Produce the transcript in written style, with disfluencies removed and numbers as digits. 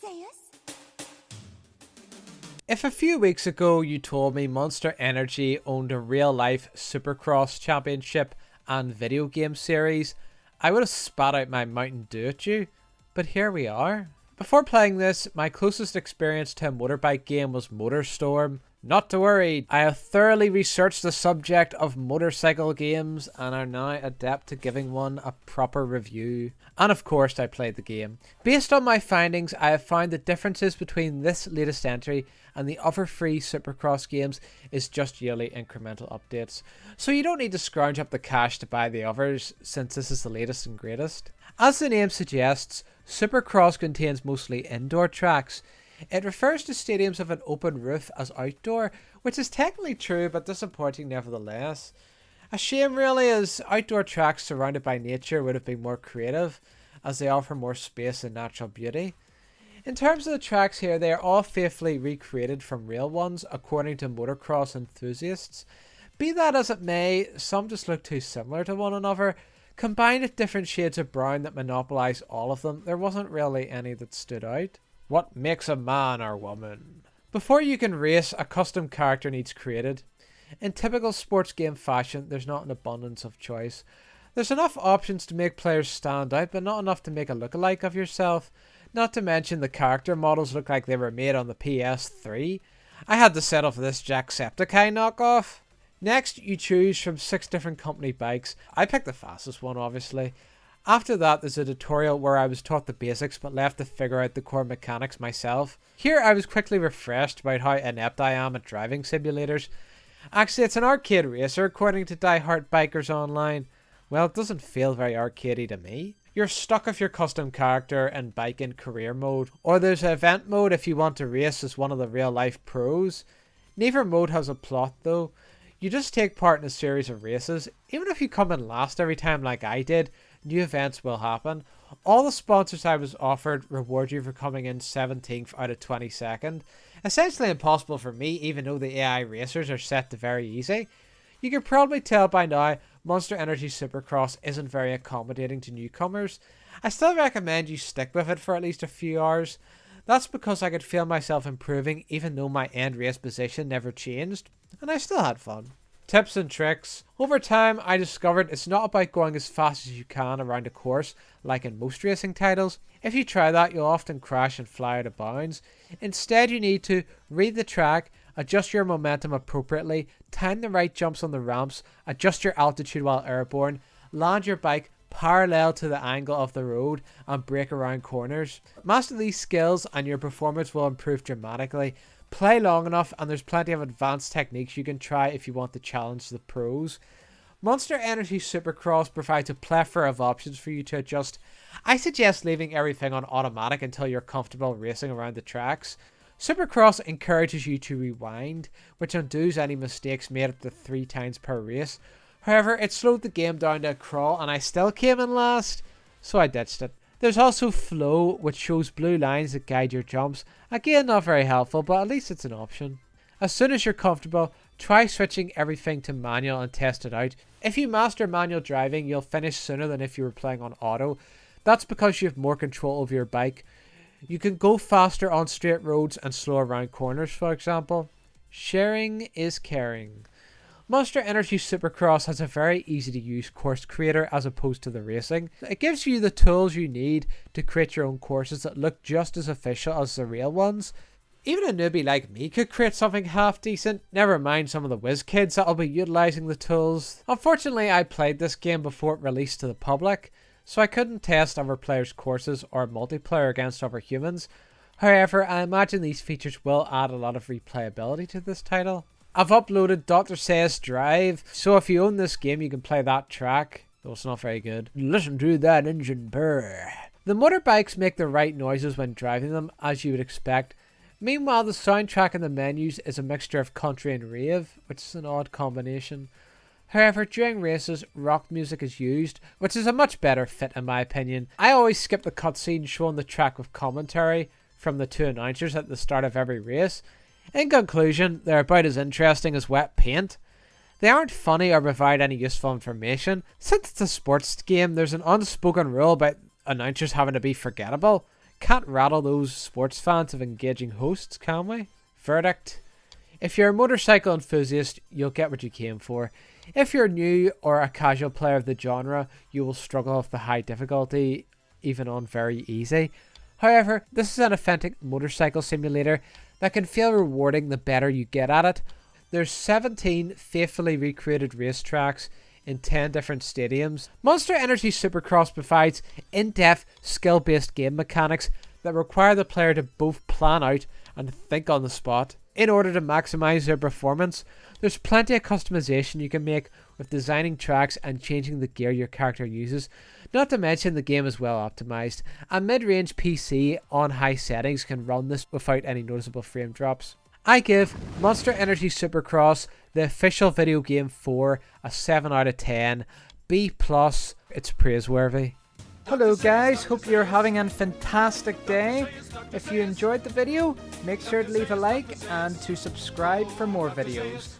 DrSayus. If a few weeks ago you told me Monster Energy owned a real-life Supercross championship and video game series, I would have spat out my Mountain Dew at you, but here we are. Before playing this, my closest experience to a motorbike game was MotorStorm. Not to worry, I have thoroughly researched the subject of motorcycle games and are now adept to giving one a proper review. And of course I played the game. Based on my findings, I have found the differences between this latest entry and the other free Supercross games is just yearly incremental updates. So you don't need to scrounge up the cash to buy the others, since this is the latest and greatest. As the name suggests, Supercross contains mostly indoor tracks. It refers to stadiums of an open roof as outdoor, which is technically true but disappointing nevertheless. A shame really, as outdoor tracks surrounded by nature would have been more creative, as they offer more space and natural beauty. In terms of the tracks here, they are all faithfully recreated from real ones according to motocross enthusiasts. Be that as it may, some just look too similar to one another. Combined with different shades of brown that monopolise all of them, there wasn't really any that stood out. What makes a man or woman? Before you can race, a custom character needs created. In typical sports game fashion, there's not an abundance of choice. There's enough options to make players stand out, but not enough to make a lookalike of yourself. Not to mention the character models look like they were made on the PS3. I had to settle for this Jacksepticeye knockoff. Next, you choose from 6 different company bikes. I picked the fastest one, obviously. After that, there's a tutorial where I was taught the basics but left to figure out the core mechanics myself. Here I was quickly refreshed about how inept I am at driving simulators. Actually, it's an arcade racer according to Die Hard Bikers Online. Well, it doesn't feel very arcadey to me. You're stuck with your custom character and bike in career mode, or there's an event mode if you want to race as one of the real life pros. Neither mode has a plot though. You just take part in a series of races. Even if you come in last every time like I did, new events will happen. All the sponsors I was offered reward you for coming in 17th out of 22nd. Essentially impossible for me, even though the AI racers are set to very easy. You can probably tell by now, Monster Energy Supercross isn't very accommodating to newcomers. I still recommend you stick with it for at least a few hours. That's because I could feel myself improving even though my end race position never changed, and I still had fun. Tips and tricks. Over time, I discovered it's not about going as fast as you can around a course, like in most racing titles. If you try that, you'll often crash and fly out of bounds. Instead, you need to read the track, adjust your momentum appropriately, time the right jumps on the ramps, adjust your altitude while airborne, land your bike parallel to the angle of the road, and brake around corners. Master these skills and your performance will improve dramatically. Play long enough and there's plenty of advanced techniques you can try if you want to challenge the pros. Monster Energy Supercross provides a plethora of options for you to adjust. I suggest leaving everything on automatic until you're comfortable racing around the tracks. Supercross encourages you to rewind, which undoes any mistakes made up to 3 times per race. However, it slowed the game down to a crawl and I still came in last, so I ditched it. There's also flow, which shows blue lines that guide your jumps. Again, not very helpful, but at least it's an option. As soon as you're comfortable, try switching everything to manual and test it out. If you master manual driving, you'll finish sooner than if you were playing on auto. That's because you have more control over your bike. You can go faster on straight roads and slow around corners, for example. Sharing is caring. Monster Energy Supercross has a very easy to use course creator as opposed to the racing. It gives you the tools you need to create your own courses that look just as official as the real ones. Even a newbie like me could create something half decent, never mind some of the whiz kids that'll be utilising the tools. Unfortunately, I played this game before it released to the public, so I couldn't test other players' courses or multiplayer against other humans. However, I imagine these features will add a lot of replayability to this title. I've uploaded DrSayus Drive, so if you own this game you can play that track, though it's not very good. Listen to that engine purr. The motorbikes make the right noises when driving them, as you would expect. Meanwhile, the soundtrack in the menus is a mixture of country and rave, which is an odd combination. However, during races, rock music is used, which is a much better fit in my opinion. I always skip the cutscene showing the track with commentary from the 2 announcers at the start of every race. In conclusion, they're about as interesting as wet paint. They aren't funny or provide any useful information. Since it's a sports game, there's an unspoken rule about announcers having to be forgettable. Can't rattle those sports fans of engaging hosts, can we? Verdict: if you're a motorcycle enthusiast, you'll get what you came for. If you're new or a casual player of the genre, you will struggle with the high difficulty, even on very easy. However, this is an authentic motorcycle simulator that can feel rewarding the better you get at it. There's 17 faithfully recreated racetracks in 10 different stadiums. Monster Energy Supercross provides in-depth, skill-based game mechanics that require the player to both plan out and think on the spot in order to maximize their performance. There's plenty of customization you can make with designing tracks and changing the gear your character uses. Not to mention the game is well optimized. A mid-range PC on high settings can run this without any noticeable frame drops. I give Monster Energy Supercross, the official video game 4, a 7 out of 10. B+, it's praiseworthy. Hello guys, hope you're having a fantastic day. If you enjoyed the video, make sure to leave a like and to subscribe for more videos.